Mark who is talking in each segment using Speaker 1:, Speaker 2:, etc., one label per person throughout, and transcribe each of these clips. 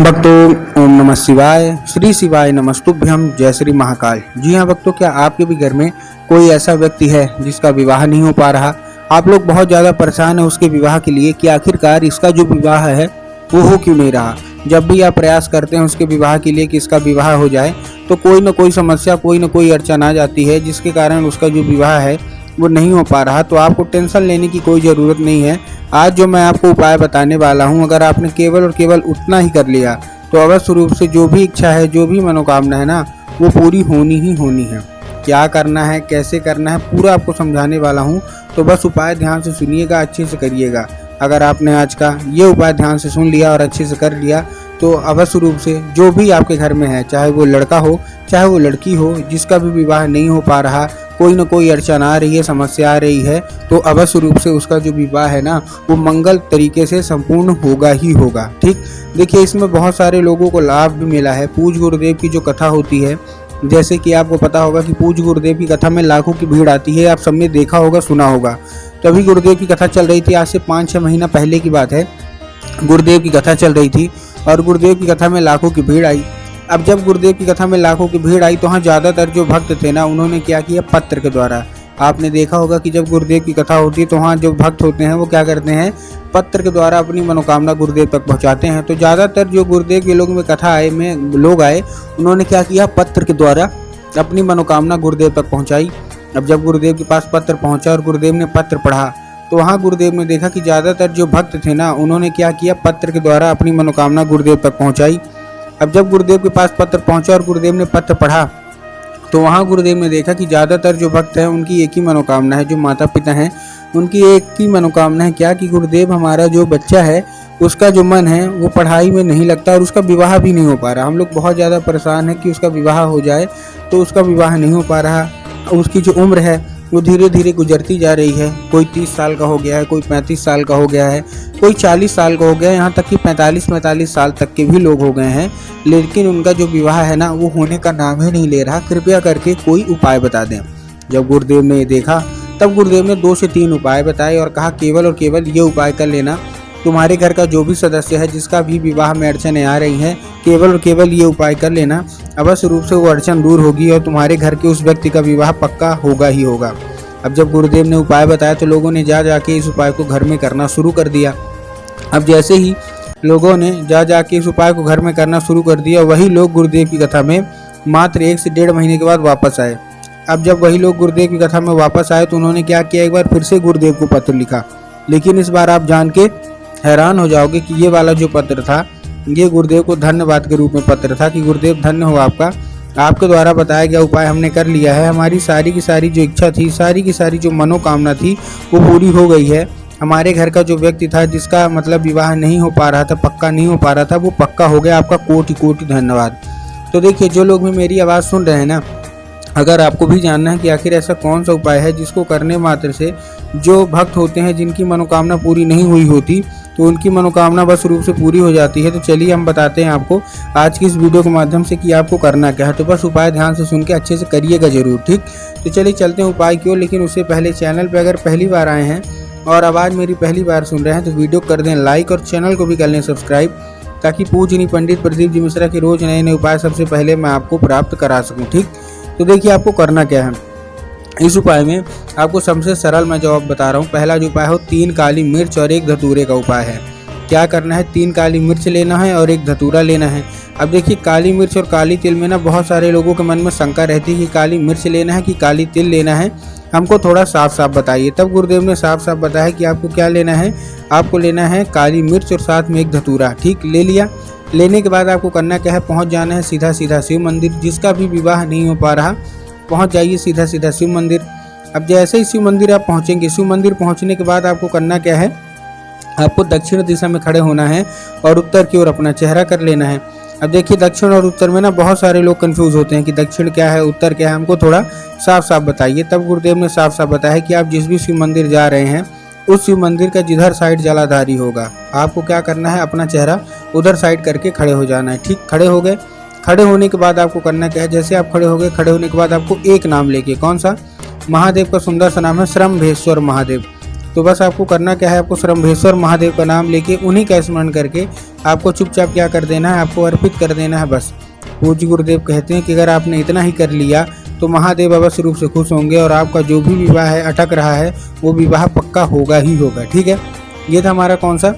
Speaker 1: भक्तों ओम नमः शिवाय, श्री शिवाय नमस्तुभ्यम, जय श्री महाकाल। जी हाँ भक्तों, क्या आपके भी घर में कोई ऐसा व्यक्ति है जिसका विवाह नहीं हो पा रहा? आप लोग बहुत ज़्यादा परेशान हैं उसके विवाह के लिए कि आखिरकार इसका जो विवाह है वो हो क्यों नहीं रहा। जब भी आप प्रयास करते हैं उसके विवाह के लिए कि इसका विवाह हो जाए तो कोई ना कोई समस्या, कोई ना कोई अड़चन आ जाती है जिसके कारण उसका जो विवाह है वो नहीं हो पा रहा। तो आपको टेंशन लेने की कोई ज़रूरत नहीं है। आज जो मैं आपको उपाय बताने वाला हूँ, अगर आपने केवल और केवल उतना ही कर लिया तो अवश्य रूप से जो भी इच्छा है, जो भी मनोकामना है ना, वो पूरी होनी ही होनी है। क्या करना है, कैसे करना है, पूरा आपको समझाने वाला हूँ। तो बस उपाय ध्यान से सुनिएगा, अच्छे से करिएगा। अगर आपने आज का ये उपाय ध्यान से सुन लिया और अच्छे से कर लिया तो अवश्य रूप से जो भी आपके घर में है, चाहे वो लड़का हो चाहे वो लड़की हो, जिसका भी विवाह नहीं हो पा रहा, कोई ना कोई अड़चन आ रही है, समस्या आ रही है, तो अवश्य रूप से उसका जो विवाह है ना वो मंगल तरीके से संपूर्ण होगा ही होगा। ठीक, देखिए इसमें बहुत सारे लोगों को लाभ भी मिला है। पूज्य गुरुदेव की जो कथा होती है, जैसे कि आपको पता होगा कि पूज्य गुरुदेव की कथा में लाखों की भीड़ आती है। आप सबने देखा होगा, सुना होगा। तो अभी गुरुदेव की कथा चल रही थी, आज से 5-6 महीना पहले की बात है। गुरुदेव की कथा चल रही थी और गुरुदेव की कथा में लाखों की भीड़ आई। अब जब गुरुदेव की कथा में लाखों की भीड़ आई तो हाँ, ज़्यादातर जो भक्त थे ना, उन्होंने क्या किया, पत्र के द्वारा। आपने देखा होगा कि जब गुरुदेव की कथा होती है तो हाँ, जो भक्त होते हैं वो क्या करते हैं, पत्र के द्वारा अपनी मनोकामना गुरुदेव तक पहुंचाते हैं। तो ज़्यादातर जो गुरुदेव के लोग में कथा आए में लोग आए, उन्होंने क्या किया, पत्र के द्वारा अपनी मनोकामना गुरुदेव तक पहुँचाई। अब जब गुरुदेव के पास पत्र पहुँचा और गुरुदेव ने पत्र पढ़ा तो वहाँ गुरुदेव ने देखा कि ज़्यादातर जो भक्त थे ना, उन्होंने क्या किया, पत्र के द्वारा अपनी मनोकामना गुरुदेव तक पहुँचाई। अब जब गुरुदेव के पास पत्र पहुँचा और गुरुदेव ने पत्र पढ़ा तो वहाँ गुरुदेव ने देखा कि ज़्यादातर जो भक्त हैं उनकी एक ही मनोकामना है, जो माता पिता हैं उनकी एक ही मनोकामना है, क्या कि गुरुदेव, हमारा जो बच्चा है उसका जो मन है वो पढ़ाई में नहीं लगता और उसका विवाह भी नहीं हो पा रहा। हम लोग बहुत ज़्यादा परेशान हैं कि उसका विवाह हो जाए, तो उसका विवाह नहीं हो पा रहा। उसकी जो उम्र है वो धीरे धीरे गुजरती जा रही है। कोई 30 साल का हो गया है, कोई 35 साल का हो गया है, कोई 40 साल का हो गया है, यहाँ तक कि 45 साल तक के भी लोग हो गए हैं, लेकिन उनका जो विवाह है ना वो होने का नाम ही नहीं ले रहा। कृपया करके कोई उपाय बता दें। जब गुरुदेव ने ये देखा तब गुरुदेव ने 2 से 3 उपाय बताए और कहा, केवल और केवल ये उपाय कर लेना। तुम्हारे घर का जो भी सदस्य है जिसका भी विवाह में अड़चनें आ रही हैं, केवल और केवल ये उपाय कर लेना, अवश्य रूप से वो अड़चन दूर होगी और तुम्हारे घर के उस व्यक्ति का विवाह पक्का होगा ही होगा। अब जब गुरुदेव ने उपाय बताया तो लोगों ने जा के इस उपाय को घर में करना शुरू कर दिया। अब जैसे ही लोगों ने जा के इस उपाय को घर में करना शुरू कर दिया, वही लोग गुरुदेव की कथा में मात्र 1 से 1.5 महीने के बाद वापस आए। अब जब वही लोग गुरुदेव की कथा में वापस आए तो उन्होंने क्या किया, एक बार फिर से गुरुदेव को पत्र लिखा। लेकिन इस बार आप जान के हैरान हो जाओगे कि ये वाला जो पत्र था ये गुरुदेव को धन्यवाद के रूप में पत्र था कि गुरुदेव धन्य हो आपका, आपके द्वारा बताया गया उपाय हमने कर लिया है। हमारी सारी की सारी जो इच्छा थी, सारी की सारी जो मनोकामना थी वो पूरी हो गई है। हमारे घर का जो व्यक्ति था जिसका मतलब विवाह नहीं हो पा रहा था, पक्का नहीं हो पा रहा था, वो पक्का हो गया। आपका कोटि कोटि धन्यवाद। तो देखिए, जो लोग भी मेरी आवाज़ सुन रहे हैं ना, अगर आपको भी जानना है कि आखिर ऐसा कौन सा उपाय है जिसको करने मात्र से जो भक्त होते हैं जिनकी मनोकामना पूरी नहीं हुई होती तो उनकी मनोकामना बस रूप से पूरी हो जाती है, तो चलिए हम बताते हैं आपको आज की इस वीडियो के माध्यम से कि आपको करना क्या है। तो बस उपाय ध्यान से सुन के अच्छे से करिएगा जरूर। ठीक, तो चलिए चलते हैं उपाय की ओर। लेकिन उससे पहले चैनल पर अगर पहली बार आए हैं और आवाज़ मेरी पहली बार सुन रहे हैं तो वीडियो कर दें लाइक और चैनल को भी कर लें सब्सक्राइब, ताकि पूजनीय पंडित प्रदीप जी मिश्रा के रोज़ नए नए उपाय सबसे पहले मैं आपको प्राप्त करा सकूँ। ठीक, तो देखिए आपको करना क्या है। इस उपाय में आपको सबसे सरल मैं जवाब बता रहा हूँ। पहला जो उपाय हो 3 काली मिर्च और 1 धतूरे का उपाय है। क्या करना है, 3 काली मिर्च लेना है और 1 धतूरा लेना है। अब देखिए, काली मिर्च और काली तिल में ना बहुत सारे लोगों के मन में शंका रहती है कि काली मिर्च लेना है कि काली तिल लेना है, हमको थोड़ा साफ साफ बताइए। तब गुरुदेव ने साफ साफ बताया कि आपको क्या लेना है, आपको लेना है काली मिर्च और साथ में 1 धतूरा। ठीक, ले लिया। लेने के बाद आपको करना क्या है, पहुँच जाना है सीधा सीधा शिव मंदिर। जिसका भी विवाह नहीं हो पा रहा पहुंच जाइए सीधा सीधा शिव मंदिर। अब जैसे ही शिव मंदिर आप पहुंचेंगे, शिव मंदिर पहुंचने के बाद आपको करना क्या है, आपको दक्षिण दिशा में खड़े होना है और उत्तर की ओर अपना चेहरा कर लेना है। अब देखिए, दक्षिण और उत्तर में ना बहुत सारे लोग कंफ्यूज होते हैं कि दक्षिण क्या है, उत्तर क्या है, हमको थोड़ा साफ साफ बताइए। तब गुरुदेव ने साफ साफ बताया कि आप जिस भी शिव मंदिर जा रहे हैं उस शिव मंदिर का जिधर साइड जलाधारी होगा, आपको क्या करना है, अपना चेहरा उधर साइड करके खड़े हो जाना है। ठीक, खड़े हो गए। खड़े होने के बाद आपको करना क्या है, जैसे आप खड़े हो गए, खड़े होने के बाद आपको एक नाम लेके, कौन सा, महादेव का सुंदर सा नाम है श्रम्भेश्वर महादेव। तो बस आपको करना क्या है, आपको श्रम्भेश्वर महादेव का नाम लेके उन्हीं का स्मरण करके आपको चुपचाप क्या कर देना है, आपको अर्पित कर देना है बस। पूज्य गुरुदेव कहते हैं कि अगर आपने इतना ही कर लिया तो महादेव अवश्य रूप से खुश होंगे और आपका जो भी विवाह है अटक रहा है वो विवाह पक्का होगा ही होगा। ठीक है, ये था हमारा कौन सा,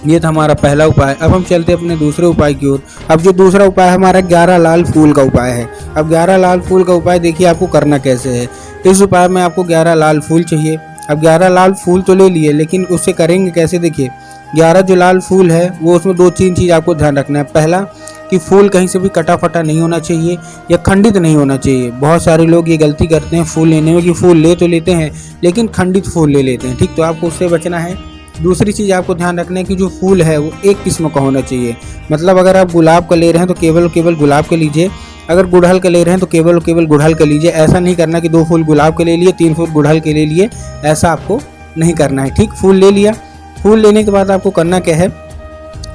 Speaker 1: ये था हमारा पहला उपाय। अब हम चलते अपने दूसरे उपाय की ओर। अब जो दूसरा उपाय हमारा 11 लाल फूल का उपाय है। अब 11 लाल फूल का उपाय देखिए आपको करना कैसे है। इस उपाय में आपको 11 लाल फूल चाहिए। अब 11 लाल फूल तो ले लिए, लेकिन उससे करेंगे कैसे, देखिए 11 जो लाल फूल है वो उसमें 2-3 चीज़ आपको ध्यान रखना है। पहला कि फूल कहीं से भी कटा फटा नहीं होना चाहिए या खंडित नहीं होना चाहिए। बहुत सारे लोग ये गलती करते हैं फूल लेने में कि फूल ले तो लेते हैं लेकिन खंडित फूल ले लेते हैं। ठीक, तो आपको उससे बचना है। दूसरी चीज़ आपको ध्यान रखना है कि जो फूल है वो एक किस्म का होना चाहिए। मतलब अगर आप गुलाब का ले रहे हैं तो केवल गुलाब का लीजिए, अगर गुड़हल का ले रहे हैं तो केवल गुड़हल का लीजिए। ऐसा नहीं करना कि 2 फूल गुलाब के ले लिए 3 फूल गुड़हल के ले लिए, ऐसा आपको नहीं करना है। ठीक, फूल ले लिया। फूल लेने के बाद आपको करना क्या है,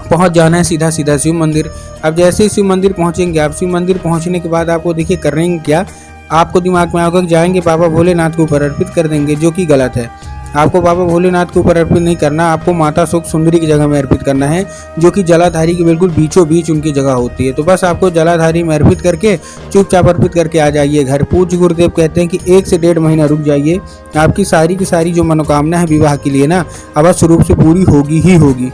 Speaker 1: पहुंच जाना है सीधा शिव मंदिर। अब जैसे ही शिव मंदिर पहुंचेंगे आप, शिव मंदिर पहुंचने के बाद आपको देखिए करेंगे क्या, आपको दिमाग में आएगा कि जाएंगे बाबा भोलेनाथ के ऊपर अर्पित कर देंगे, जो कि गलत है। आपको बाबा भोलेनाथ के ऊपर अर्पित नहीं करना, आपको माता सुख सुंदरी की जगह में अर्पित करना है, जो कि जलाधारी के बिल्कुल बीचों बीच उनकी जगह होती है। तो बस आपको जलाधारी में अर्पित करके चुपचाप अर्पित करके आ जाइए घर। पूज्य गुरुदेव कहते हैं कि 1 से 1.5 महीना रुक जाइए, आपकी सारी की सारी जो मनोकामना है विवाह के लिए ना अवश्य रूप से पूरी होगी ही होगी।